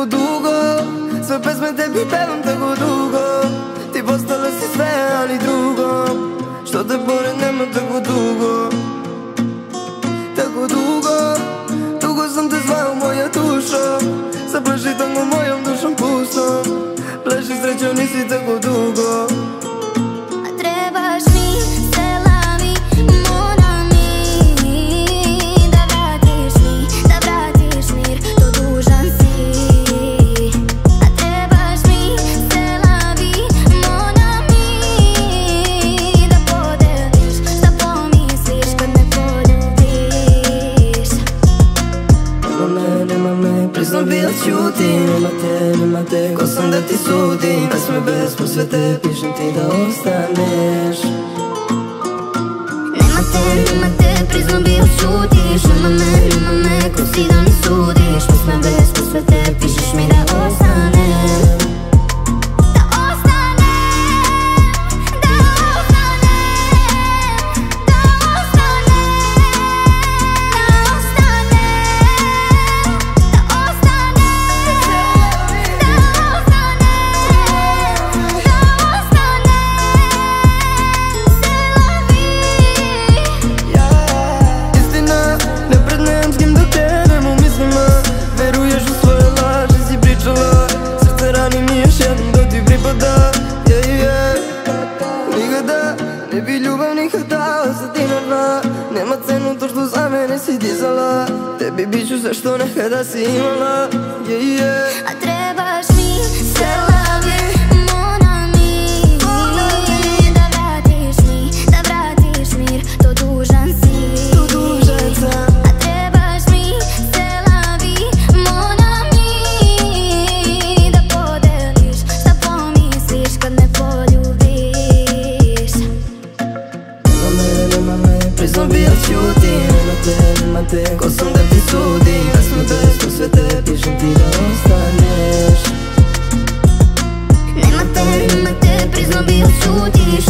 tako dugo, sve pesme tebi pevam tako dugo. Ti postala si sve, ali drugo, što te pored nema tako dugo. Tako dugo, dugo sam te zvao moja dušo. Sad pleši tango mojom dušom pustom. Pleši srećo nisi tako dugo. A trebaš mi, selavi, mora mi da vratiš mir, to dužan si. A trebaš mi, selavi, mora mi da podeliš, šta pomisliš kad me poljubiš. Nema me, priznam bil ćutim. Nema te, ko sam da ti sudim. Pesme bez posvete, pišem ti da ostaneš. Nema te, priznam bil ćutiš. Nema me, ko si da mi sudiš. Pesme bez posvete, pišeš mi da ostanem. Ne bi ljubav nikad dao za dinar dva. Nema cenu to što za mene si dizala. Tebi bit ću sve što nekada si imala. A trebaš mi, selavi, mora mi da vratiš mir, to dužan si. A trebaš mi, selavi, mora mi da podeliš, šta pomisliš kad me poljubiš. Priznam bil ćutim. Nema te, ko sam da ti sudim. Pesme bez posvete, pišem ti da ostaneš. Nema te, priznam bil ćutiš.